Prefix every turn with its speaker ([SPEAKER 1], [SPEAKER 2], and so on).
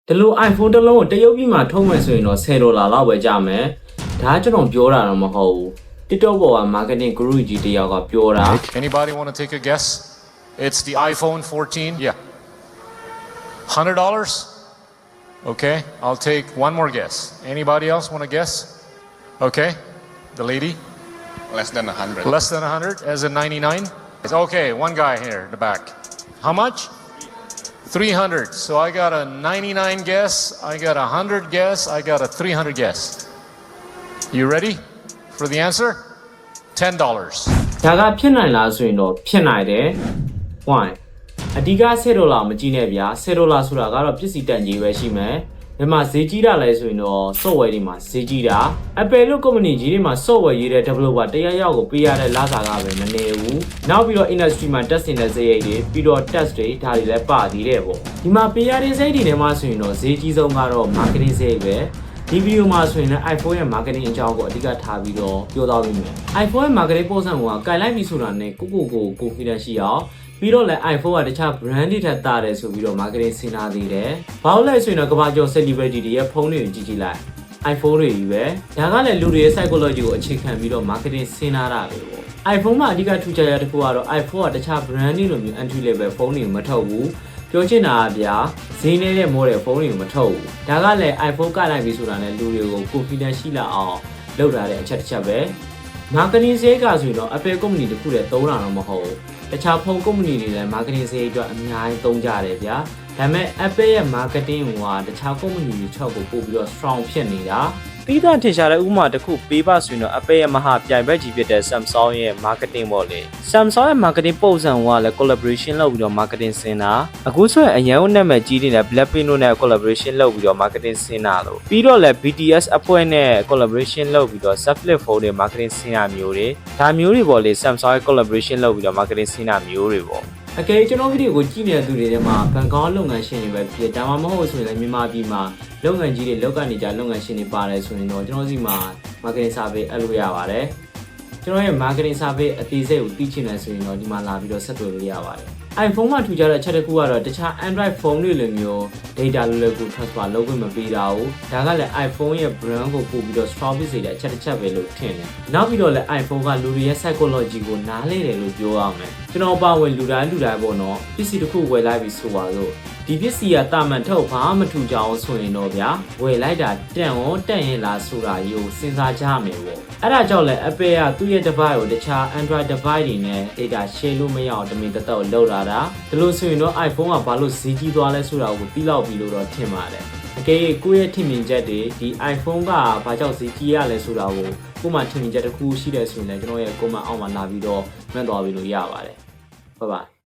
[SPEAKER 1] ဒီလို iPhone တစ်လုံးကိုတရုတ်ပြည်မှာထုတ်မယ်ဆိုရင်တော့$10လောက်ပဲကြာမယ်။ဒါကကျွန်တော်ပြောတာတော့မဟုတ်ဘူး။ TikTok ပေါ်က marketing guru ကြီးတယောက်ကပြောတာ
[SPEAKER 2] Anybody want to take a guess? It's the iPhone 14. Yeah. $100? Okay, I'll take one more guess. Anybody else want to guess? Okay, the lady?
[SPEAKER 3] Less than 100.
[SPEAKER 2] Less than 100, as in 99? Okay, one guy here in the back. How much? 300. So I got a 99 guess, I got a 100 guess, I got a 300 guess. You ready for the answer? $10.
[SPEAKER 1] ဒါကဖြစ်နိုင်လားဆိုရင်တော့ဖြစ်နိုင်တယ်။ Why? အဓိက$10မကြည့်နဲ့ဗျာ။$10ဆိုတာကတော့ပစ္စည်းတန်ကြီးပဲရှိမယ်။ဒီမှာဈေးကြီးတာလဲဆိုရင်တော့ software တွေမှာဈေးကြီးတာ Apple လို့ company ကြီးတွေမှာ software ရေးတဲ့ developer တရားရောက်ကိုပေးရတဲ့လစာကပဲမနေဘူး။နောက်ပြီးတော့ industry မှာ test တင်တဲ့ဈေးရိတ်တွေပြီးတော့ test တွေဒါတွေလည်းပါသေးတယ်ပေါ့။ဒီမှာပေးရတဲ့ဈေးတွေထဲမှာဆိုရင်တော့ဈေးကြီးဆုံးကတော့ marketing ဈေးပဲ။ဒီဗီဒီယိုမှာဆိုရင်လည်း iPhone ရဲ့ marketing အကြောင်းကိုအဓိကထားပြီးတော့ပြောသွားပြီးမယ် iPhone ရဲ့ marketing ပုံစံကကင်လိုက်ပြီဆိုတာနဲ့ကို confidence ရှိအောင်ပြီးတော့လည်း iPhone ကတခြား brand တွေထက်တာတယ်ဆိုပြီးတော့ marketing ဆင်ထားသေးတယ်။ဘာလို့လဲဆိုရင်တော့ကမ္ဘာကျော် celebrity တွေရဲ့ဖုန်းတွေကိုကြည့်လိုက် iPhone တွေကြီးပဲ။ဒါကလည်းလူတွေရဲ့ psychology ကိုအခြေခံပြီးတော့ marketing ဆင်ထားတာပဲပေါ့။ iPhone မှာအဓိကထူးခြားရတဲ့တစ်ခုကတော့ iPhone ကတခြား brand တွေလိုမျိုး entry level ဖုန်းတွေမထုတ်ဘူး။ပြောချင်တာကဗျာဈေးနေတဲ့ model ဖုန်းတွေကိုမထုတ်ဘူး။ဒါကလည်း iPhone ကလိုက်ပြီဆိုတာနဲ့လူတွေကို confidence ရှိလာအောင်လုပ်ထားတဲ့အချက်တစ်ချက်ပဲ။ marketing ဈေးကဆိုရင်တော့ Apple company တခုတည်းသုံးတာတော့မဟုတ်ဘူး။တခြားဖုန်း company တွေလည်း marketing ဈေးအတွက်အများကြီးသုံးကြတယ်ဗျာ။ဒါပေမဲ့ Apple ရဲ့ marketing ကတခြား company တွေချက်ကိုပို့ပြီးတော့ strong ဖြစ်နေတာ။ပြီးသားထင်ရှားတဲ့ဥပမာတစ်ခုပေးပါဆိုရင်တော့ Apple ရဲ့မဟာပြိုင်ဘက်ကြီးဖြစ်တဲ့ Samsung ရဲ့ marketing ပေါ့လေ။ Samsung ရဲ့ marketing ပုံစံကလည်း collaboration လုပ်ပြီးတော့ marketing ဆင်တာ။အခုဆိုရင်အရန်နာမည်ကြီးနေတဲ့ Blackpink တို့နဲ့ collaboration လုပ်ပြီးတော့ marketing ဆင်တာလို့။ပြီးတော့လည်း BTS အဖွဲ့နဲ့ collaboration လုပ်ပြီးတော့ Z Flip phone တွေ marketing ဆင်တာမျိုးတွေ။ဒါမျိုးတွေပေါ့လေ Samsung ရဲ့ collaboration လုပ်ပြီးတော့ marketing ဆင်တာမျိုးတွေပေါ့။အကယ်ကျွန်တော်ဗီဒီယိုကိုကြည့်နေတဲ့သူတွေထဲမှာဘန်ကောက်လုပ်ငန်းရှင်တွေပဲဖြစ်ဒါမှမဟုတ်ဆိုရင်လည်းမြန်မာပြည်မှာလုပ်ငန်းကြီးတွေလောက်ကနေကြလုပ်ငန်းရှင်တွေပါတယ်ဆိုရင်တော့ကျွန်တော်စီမှာ marketing survey အပ်လို့ရပါတယ်ကျွန်တော်ရဲ့ marketing survey အသေးစိတ်ကိုသိချင်တယ်ဆိုရင်တော့ဒီမှာလာပြီးတော့ဆက်သွယ်လို့ရပါတယ် iPhone မှာထူကြတဲ့အချက်တစ်ခုကတော့တခြား Android phone တွေလိုမျိုး data လွယ်လွယ်ကူ transfer လုပ်ခွင့်မပေးတာဘူးဒါကလည်း iPhone ရဲ့ brand ကိုပို့ပြီးတော့ strong ဖြစ်စေတဲ့အချက်တစ်ချက်ပဲလို့ထင်တယ်နောက်ပြီးတော့လည်း iPhone ကလူတွေရဲ့ psychology ကိုနားလဲတယ်လို့ပြောရမယ်ကျွန်တော်ပါဝင်လူတိုင်းပေါ့နော်ပစ္စည်းတစ်ခုဝယ်လိုက်ပြီဆိုပါစို့ဒီပစ္စည်းကတာမန်ထုတ်ဘာမှမထူကြအောင်ဆိုရင်တော့ဗျာဝယ်လိုက်တာတက်ရင်လားဆိုတာကြီးကိုစဉ်းစားကြမယ်ပေါ့အဲ့ဒါကြောင့်လဲ Apple ကသူ့ရဲ့ device ကိုတခြား Android device တွေနဲ့ data share လို့မရအောင်တမင်တက်တော့လောက်လာတာဒါလို့ဆိုရင်တော့ iPhone ကဘာလို့ဈေးကြီးသွားလဲဆိုတာကိုသိလောက်ပြီလို့တော့ထင်ပါတယ်အကယ်၍ကိုယ့်ရဲ့ထင်မြင်ချက်တွေဒီ iPhone ကဘာကြောင့်ဈေးကြီးရလဲဆိုတာကိုကိုယ်မှထင်မြင်ချက်တစ်ခုရှိတယ်ဆိုရင်လည်းကျွန်တော်ရဲ့ comment အောက်မှာလာပြီးတော့မှတ်သွားပြီးလို့ရပါတယ် Bye bye